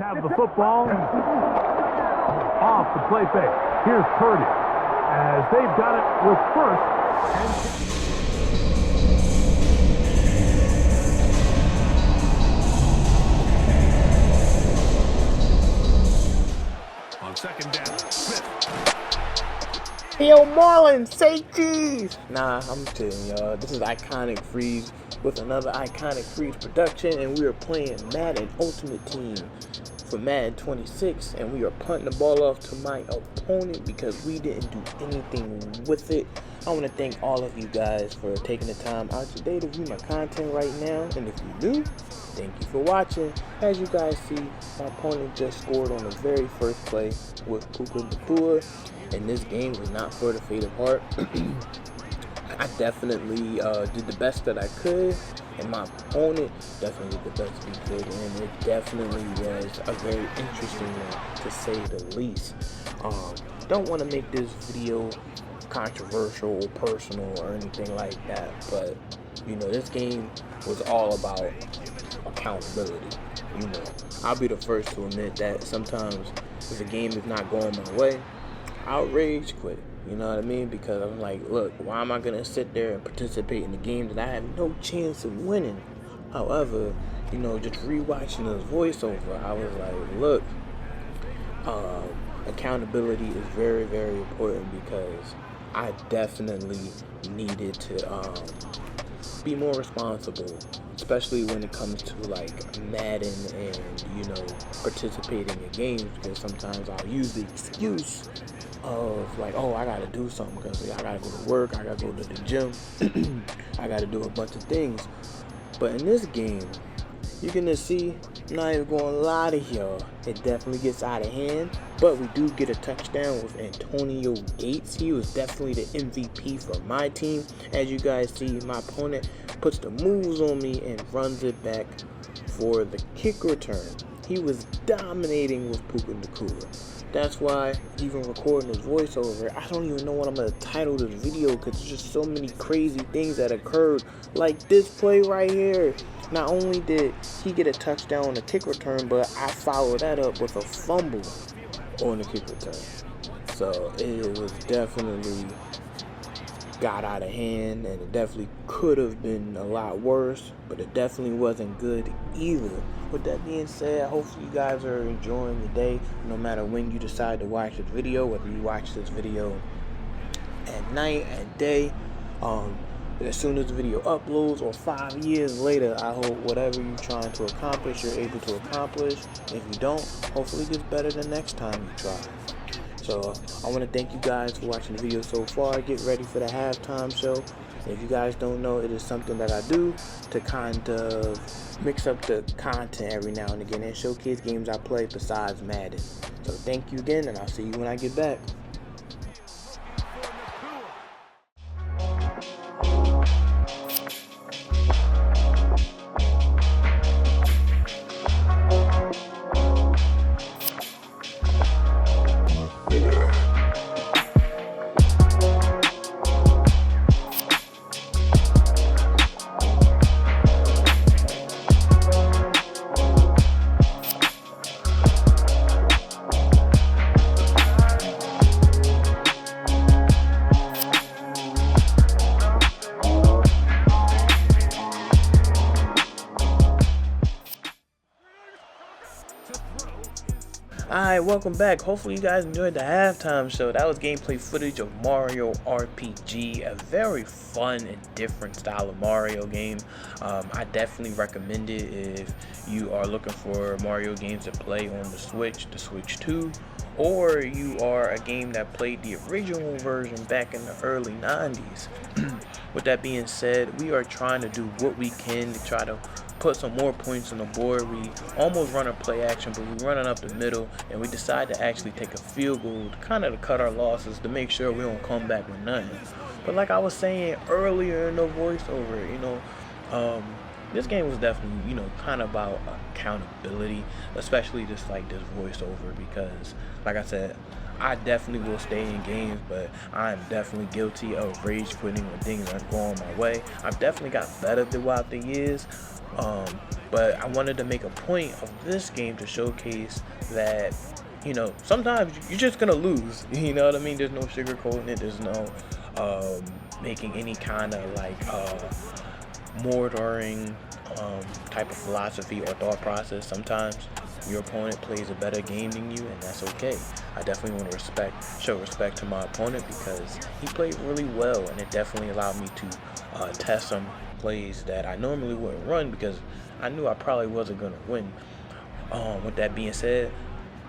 have the football off the play fake. Here's Purdy as they've got it with first and on second down. Smith. Yo, Marlon, say cheese! Nah, I'm kidding, y'all. This is Iconic Freeze with another Iconic Freeze production, and we are playing Madden Ultimate Team for Madden 26, and we are punting the ball off to my opponent because we didn't do anything with it. I want to thank all of you guys for taking the time out today to view my content right now, and if you do, thank you for watching. As you guys see, my opponent just scored on the very first play with Puka Nakua, and this game was not for the faint of heart. I definitely did the best that I could, and my opponent definitely did the best he could, and it definitely was a very interesting one, to say the least. Don't want to make this video controversial, personal, or anything like that, but you know, this game was all about accountability. You know, I'll be the first to admit that sometimes if a game is not going my way, I'll rage quit. You know what I mean? Because I'm like, look, why am I going to sit there and participate in a game that I have no chance of winning? However, you know, just rewatching this voiceover, I was like, look, accountability is very, very important because I definitely needed to be more responsible, especially when it comes to like Madden and, you know, participating in games, because sometimes I'll use the excuse of like, oh, I gotta do something because I gotta go to work, I gotta go to the gym, I gotta do a bunch of things. But in this game, you're gonna see, I'm not even gonna lie to y'all, it definitely gets out of hand. But we do get a touchdown with Antonio Gates. He was definitely the MVP for my team. As you guys see, my opponent puts the moves on me and runs it back for the kick return. He was dominating with Puka Nakua. That's why, even recording this voiceover, I don't even know what I'm going to title this video because there's just so many crazy things that occurred. Like this play right here. Not only did he get a touchdown on the kick return, but I followed that up with a fumble on the kick return. So it was definitely got out of hand, and it definitely could have been a lot worse, but it definitely wasn't good either. With that being said, hopefully you guys are enjoying the day, no matter when you decide to watch this video, whether you watch this video at night, at day, as soon as the video uploads, or 5 years later. I hope whatever you're trying to accomplish, you're able to accomplish. If you don't, hopefully it gets better the next time you try. So I want to thank you guys for watching the video so far. Get ready for the halftime show. If you guys don't know, it is something that I do to kind of mix up the content every now and again and showcase games I play besides Madden. So thank you again, and I'll see you when I get back. Alright, welcome back. Hopefully you guys enjoyed the halftime show. That was gameplay footage of Mario RPG, a very fun and different style of Mario game. I definitely recommend it if you are looking for Mario games to play on the Switch 2, or you are a game that played the original version back in the early 90s. With that being said, we are trying to do what we can to try to put some more points on the board. We almost run a play action, but we're running up the middle, and we decide to actually take a field goal to kind of cut our losses, to make sure we don't come back with nothing. But like I was saying earlier in the voiceover, you know, this game was definitely, you know, kind of about accountability, especially just like this voiceover, because like I said, I definitely will stay in games, but I am definitely guilty of rage quitting when things aren't going my way. I've definitely got better throughout the years. But I wanted to make a point of this game to showcase that, you know, sometimes you're just gonna lose. You know what I mean? There's no sugarcoating it. There's no making any kind of like mortaring type of philosophy or thought process. Sometimes your opponent plays a better game than you, and that's okay. I definitely want to show respect to my opponent because he played really well, and it definitely allowed me to test some plays that I normally wouldn't run because I knew I probably wasn't gonna win. With that being said,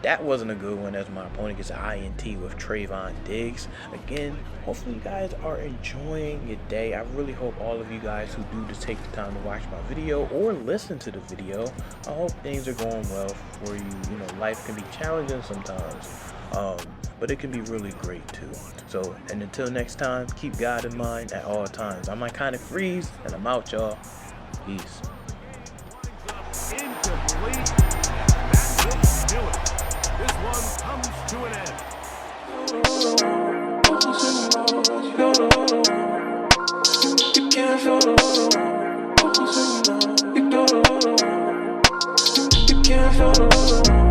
that wasn't a good one as my opponent gets an INT with Trayvon Diggs. Again, hopefully you guys are enjoying your day. I really hope all of you guys who do just take the time to watch my video or listen to the video, I hope things are going well for you. You know, life can be challenging sometimes, but it can be really great too. So, and until next time, keep God in mind at all times. I might kind of freeze, and I'm out, y'all. Peace. Incomplete. That will do it. This one comes to an end. You can't feel the